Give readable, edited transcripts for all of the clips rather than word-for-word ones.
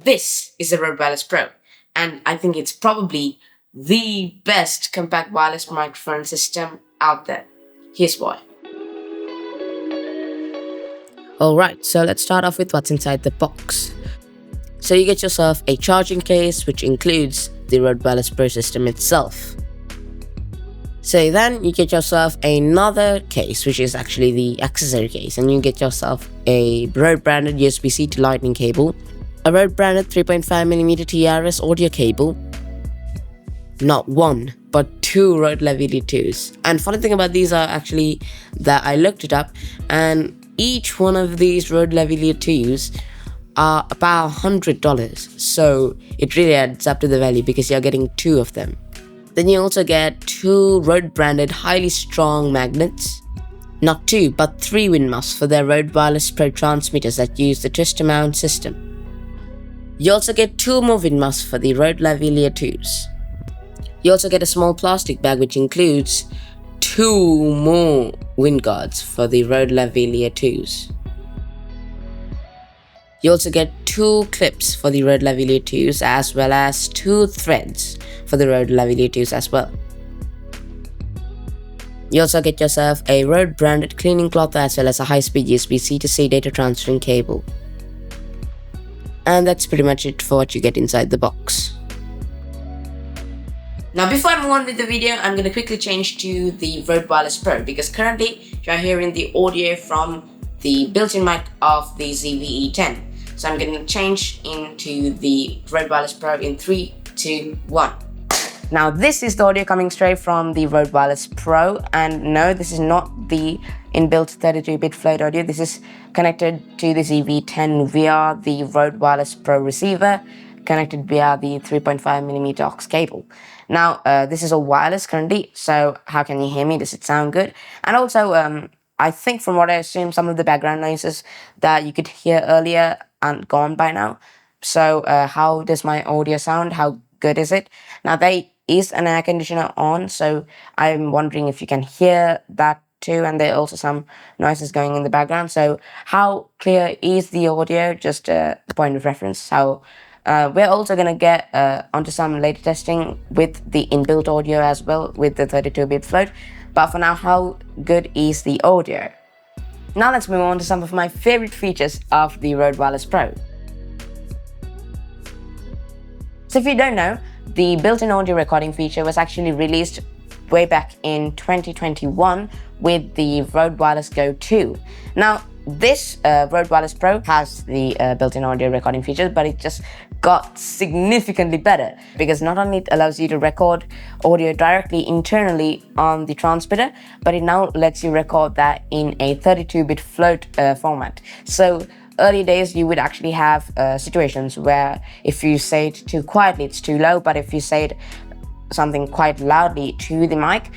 this is the RØDE Wireless Pro, and I think it's probably the best compact wireless microphone system out there. Here's why. Alright, so let's start off with what's inside the box. So you get yourself a charging case which includes the RØDE Wireless Pro system itself. So then you get yourself another case, which is actually the accessory case, and you get yourself a RØDE branded USB-C to lightning cable, a RØDE branded 3.5mm TRS audio cable, not one, but two RØDE Lavalier 2s. And funny thing about these are actually that I looked it up, and each one of these RØDE Lavalier 2s are about $100. So it really adds up to the value because you're getting two of them. Then you also get two RØDE branded highly strong magnets. Not two, but three win muffs for their RØDE Wireless Pro transmitters that use the twist mount system. You also get two more win muffs for the RØDE Lavalier 2s. You also get a small plastic bag which includes two more wind guards for the RØDE Lavalier 2s. You also get two clips for the RØDE Lavalier 2s as well as two threads for the RØDE Lavalier 2s as well. You also get yourself a RØDE branded cleaning cloth as well as a high-speed USB C2C data transferring cable. And that's pretty much it for what you get inside the box. Now before I move on with the video, I'm going to quickly change to the RØDE Wireless Pro because currently you're hearing the audio from the built-in mic of the ZVE10. So I'm going to change into the RØDE Wireless Pro in 3, 2, 1. Now this is the audio coming straight from the RØDE Wireless Pro, and no, this is not the inbuilt 32-bit float audio. This is connected to the ZVE10 via the RØDE Wireless Pro receiver, connected via the 3.5mm aux cable. Now this is all wireless currently, so how can you hear me? Does it sound good? And also I think from what I assume, some of the background noises that you could hear earlier aren't gone by now. So how does my audio sound? How good is it? Now there is an air conditioner on, so I'm wondering if you can hear that too, and there are also some noises going in the background. So how clear is the audio? Just a point of reference. So we're also going to get onto some later testing with the inbuilt audio as well with the 32-bit float. But for now, how good is the audio? Now let's move on to some of my favorite features of the RØDE Wireless Pro. So if you don't know, the built-in audio recording feature was actually released way back in 2021 with the RØDE Wireless Go 2. Now this RØDE Wireless Pro has the built-in audio recording features, but it just got significantly better because not only it allows you to record audio directly internally on the transmitter, but it now lets you record that in a 32-bit float format. So early days you would actually have situations where if you say it too quietly it's too low, but if you say it something quite loudly to the mic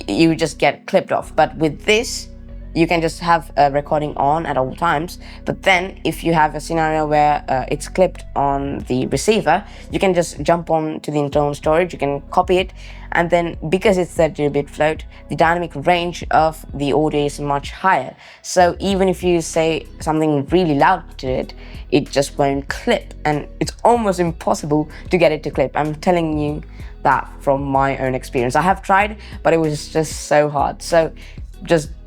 you would just get clipped off. But with this you can just have a recording on at all times, but then if you have a scenario where it's clipped on the receiver, you can just jump on to the internal storage, you can copy it, and then because it's 32-bit float, the dynamic range of the audio is much higher. So even if you say something really loud to it, it just won't clip, and it's almost impossible to get it to clip. I'm telling you that from my own experience. I have tried, but it was just so hard. So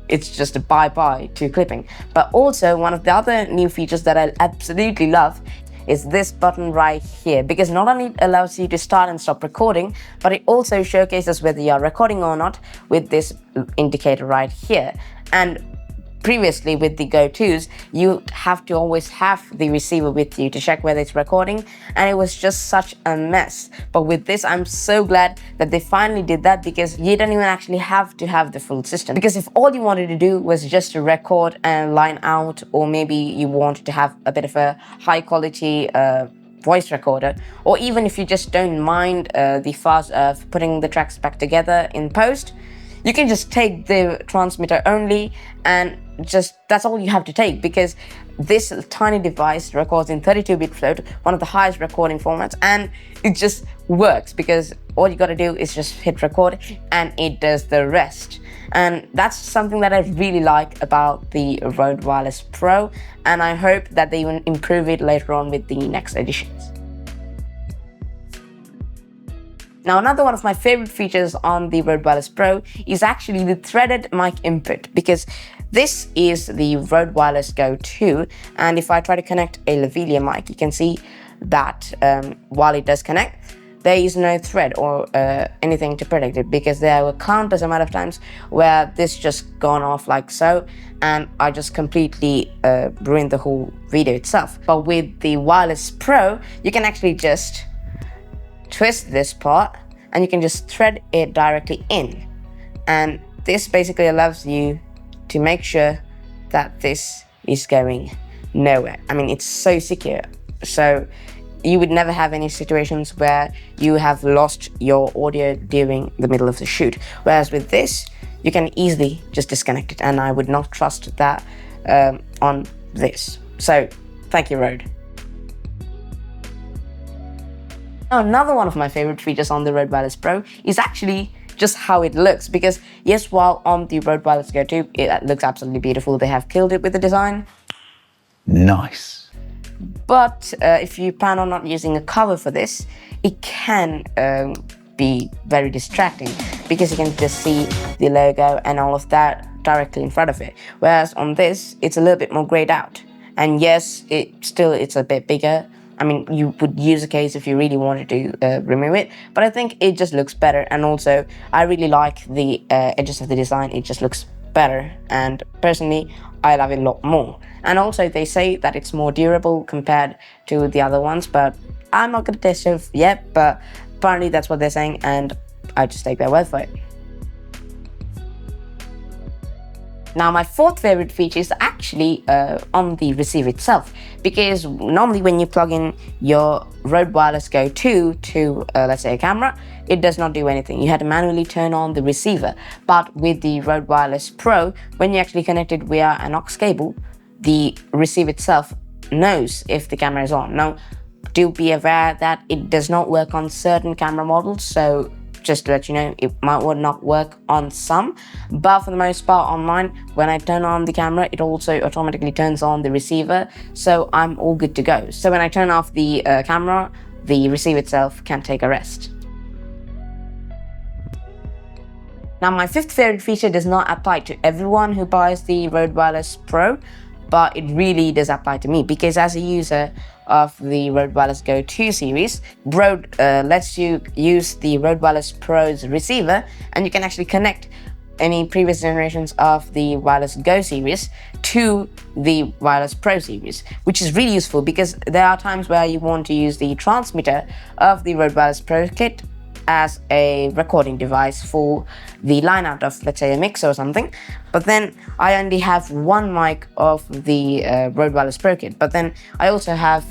it's just a bye-bye to clipping. But also one of the other new features that I absolutely love is this button right here, because not only it allows you to start and stop recording, but it also showcases whether you are recording or not with this indicator right here. And previously with the Go 2s, you have to always have the receiver with you to check whether it's recording, and it was just such a mess. But with this, I'm so glad that they finally did that, because you don't even actually have to have the full system. Because if all you wanted to do was just to record and line out, or maybe you wanted to have a bit of a high quality voice recorder, or even if you just don't mind the fuss of putting the tracks back together in post, you can just take the transmitter only and just that's all you have to take, because this tiny device records in 32-bit float, one of the highest recording formats, and it just works because all you got to do is just hit record and it does the rest. And that's something that I really like about the RØDE Wireless Pro, and I hope that they will improve it later on with the next editions. Now, another one of my favorite features on the RØDE Wireless Pro is actually the threaded mic input, because this is the RØDE Wireless Go 2, and if I try to connect a lavalier mic, you can see that while it does connect, there is no thread or anything to protect it, because there were countless amount of times where this just gone off like so, and I just completely ruined the whole video itself. But with the Wireless Pro, you can actually just twist this part and you can just thread it directly in, and this basically allows you to make sure that this is going nowhere. I mean, it's so secure, so you would never have any situations where you have lost your audio during the middle of the shoot, whereas with this you can easily just disconnect it, and I would not trust that on this. So thank you, RØDE. Now, another one of my favorite features on the RØDE Wireless Pro is actually just how it looks, because yes, while on the RØDE Wireless Go 2 it looks absolutely beautiful, they have killed it with the design. Nice. But if you plan on not using a cover for this, it can be very distracting, because you can just see the logo and all of that directly in front of it, whereas on this it's a little bit more grayed out. And yes, it's a bit bigger. I mean, you would use a case if you really wanted to remove it, but I think it just looks better. And also, I really like the edges of the design. It just looks better, and personally, I love it a lot more. And also, they say that it's more durable compared to the other ones, but I'm not going to test it yet, but apparently that's what they're saying, and I just take their word for it. Now, my fourth favorite feature is actually on the receiver itself, because normally when you plug in your RØDE Wireless Go 2 to, let's say, a camera, it does not do anything. You had to manually turn on the receiver. But with the RØDE Wireless Pro, when you actually connect it via an aux cable, the receiver itself knows if the camera is on. Now, do be aware that it does not work on certain camera models, so just to let you know, it might not work on some, but for the most part on mine, when I turn on the camera, it also automatically turns on the receiver, so I'm all good to go. So when I turn off the camera, the receiver itself can take a rest. Now, my fifth favorite feature does not apply to everyone who buys the RØDE Wireless Pro, but it really does apply to me, because as a user of the RØDE Wireless Go 2 series, RØDE lets you use the RØDE Wireless Pro's receiver, and you can actually connect any previous generations of the Wireless Go series to the Wireless Pro series, which is really useful, because there are times where you want to use the transmitter of the RØDE Wireless Pro kit as a recording device for the line out of, let's say, a mixer or something, but then I only have one mic of the RØDE Wireless Pro kit, but then I also have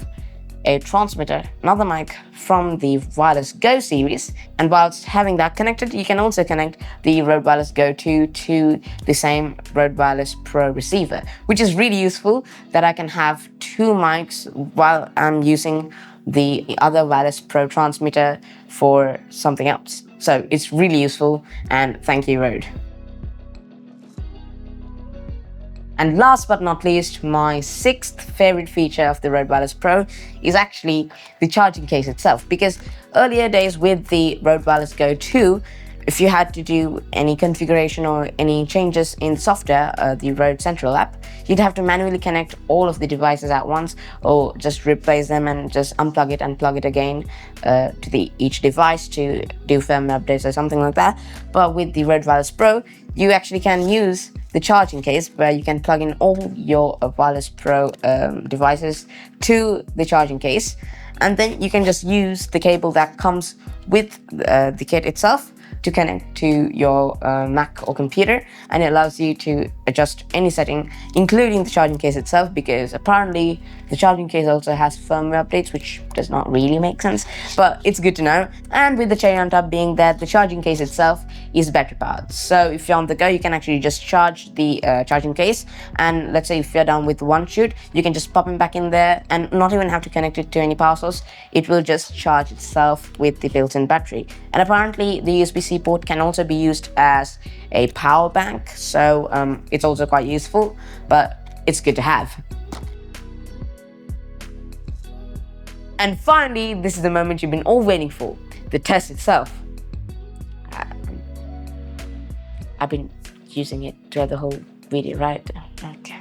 a transmitter, another mic from the Wireless Go series, and whilst having that connected, you can also connect the RØDE Wireless Go 2 to the same RØDE Wireless Pro receiver, which is really useful, that I can have two mics while I'm using the other Wireless Pro transmitter for something else. So it's really useful, and thank you, RØDE. And last but not least, my sixth favorite feature of the RØDE Wireless Pro is actually the charging case itself, because earlier days with the RØDE Wireless Go 2, if you had to do any configuration or any changes in software, the RØDE Central app, you'd have to manually connect all of the devices at once, or just replace them and just unplug it and plug it again to each device to do firmware updates or something like that. But with the RØDE Wireless Pro, you actually can use the charging case, where you can plug in all your Wireless Pro devices to the charging case, and then you can just use the cable that comes with the kit itself to connect to your Mac or computer, and it allows you to adjust any setting, including the charging case itself, because apparently the charging case also has firmware updates, which does not really make sense, but it's good to know. And with the cherry on top being that the charging case itself is battery powered. So if you're on the go, you can actually just charge the charging case, and let's say if you're done with one shoot, you can just pop it back in there and not even have to connect it to any power source. It will just charge itself with the built-in battery. And apparently the USB-C port can also be used as a power bank, so it's also quite useful, but it's good to have. And finally, this is the moment you've been all waiting for, the test itself. I've been using it throughout the whole video, right? Okay.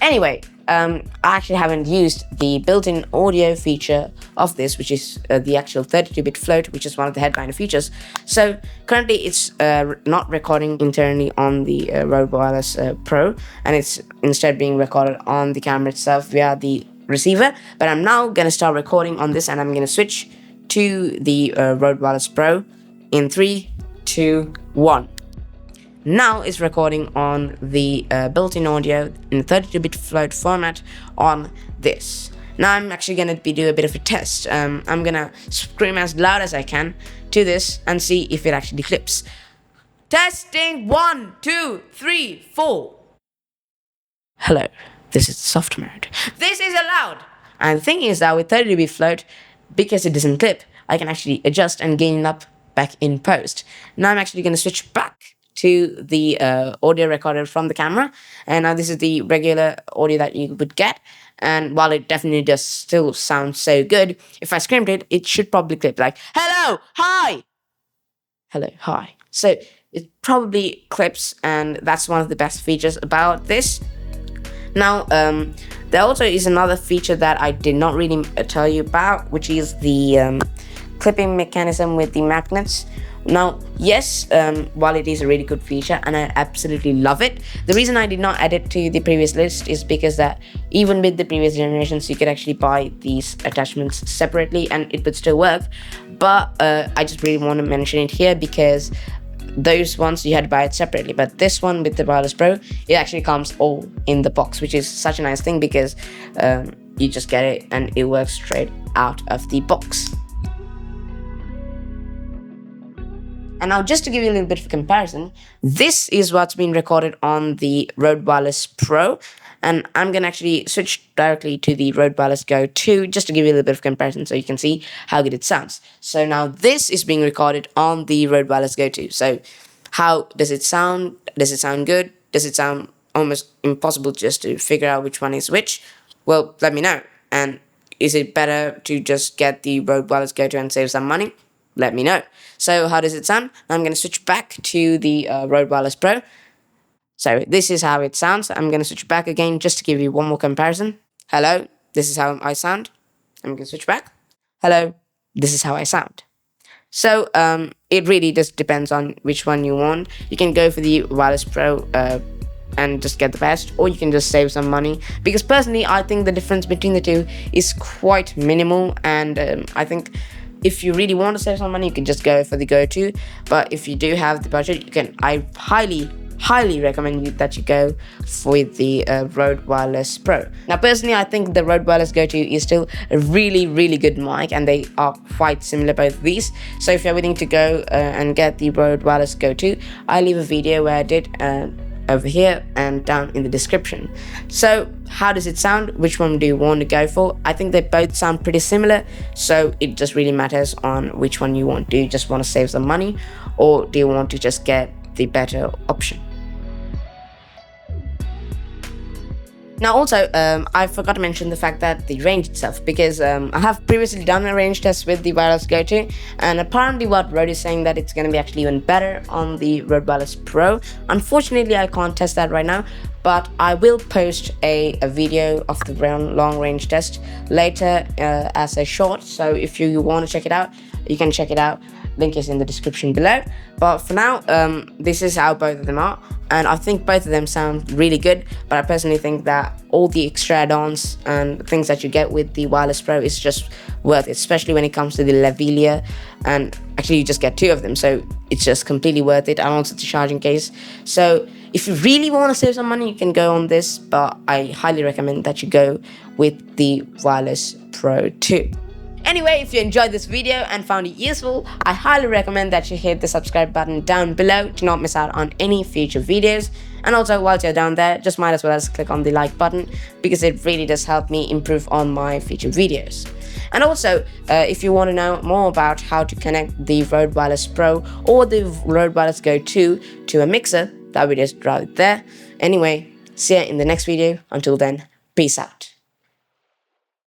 Anyway, I actually haven't used the built-in audio feature of this, which is the actual 32-bit float, which is one of the headliner features. So currently it's not recording internally on the RØDE Wireless Pro, and it's instead being recorded on the camera itself via the receiver. But I'm now going to start recording on this, and I'm going to switch to the RØDE Wireless Pro in 3, 2, 1. Now it's recording on the built-in audio in the 32-bit float format on this. Now I'm actually going to do a bit of a test. I'm going to scream as loud as I can to this and see if it actually clips. Testing 1, 2, 3, 4. Hello, this is soft mode. This is allowed. And the thing is that with 32-bit float, because it doesn't clip, I can actually adjust and gain it up back in post. Now I'm actually going to switch back to the audio recorded from the camera, and now this is the regular audio that you would get. And while it definitely does still sound so good, if I screamed it, it should probably clip like hello, hi, hello, hi. So it probably clips, and that's one of the best features about this. Now there also is another feature that I did not really tell you about, which is the clipping mechanism with the magnets. Now, yes, while it is a really good feature and I absolutely love it, the reason I did not add it to the previous list is because that even with the previous generations, you could actually buy these attachments separately and it would still work. But I just really want to mention it here because those ones you had to buy it separately, but this one with the Wireless Pro, it actually comes all in the box, which is such a nice thing because you just get it and it works straight out of the box. And now just to give you a little bit of a comparison, this is what's been recorded on the RØDE Wireless Pro. And I'm going to actually switch directly to the RØDE Wireless Go 2 just to give you a little bit of comparison so you can see how good it sounds. So now this is being recorded on the RØDE Wireless Go 2. So how does it sound? Does it sound good? Does it sound almost impossible just to figure out which one is which? Well, let me know. And is it better to just get the RØDE Wireless Go 2 and save some money? Let me know. So how does it sound? I'm going to switch back to the RØDE Wireless Pro. So this is how it sounds. I'm going to switch back again just to give you one more comparison. Hello, this is how I sound. I'm going to switch back. Hello, this is how I sound. So it really just depends on which one you want. You can go for the Wireless Pro and just get the best, or you can just save some money, because personally I think the difference between the two is quite minimal, and I think if you really want to save some money, you can just go for the Go 2. But if you do have the budget, I highly recommend that you go with the RØDE Wireless Pro. Now personally, I think the RØDE Wireless Go 2 is still a really good mic, and they are quite similar, both of these. So if you're willing to go and get the RØDE Wireless Go 2, I leave a video where I did over here and down in the description. So how does it sound? Which one do you want to go for? I think they both sound pretty similar, so it just really matters on which one you want. Do you just want to save some money, or do you want to just get the better option? Now also, I forgot to mention the fact that the range itself, because I have previously done a range test with the Wireless Go 2, and apparently what RØDE is saying that it's going to be actually even better on the RØDE Wireless Pro. Unfortunately, I can't test that right now, but I will post a video of the long range test later as a short, so if you want to check it out, you can check it out. Link is in the description below. But for now, this is how both of them are, and I think both of them sound really good. But I personally think that all the extra add-ons and things that you get with the Wireless Pro is just worth it, especially when it comes to the lavalier, and actually you just get two of them, so it's just completely worth it, and also the charging case. So if you really want to save some money, you can go on this, but I highly recommend that you go with the Wireless Pro 2. Anyway, if you enjoyed this video and found it useful, I highly recommend that you hit the subscribe button down below to not miss out on any future videos. And also, while you're down there, just might as well click on the like button, because it really does help me improve on my future videos. And also, if you want to know more about how to connect the RØDE Wireless Pro or the RØDE Wireless Go 2 to a mixer, that video is right there. Anyway, see you in the next video. Until then, peace out.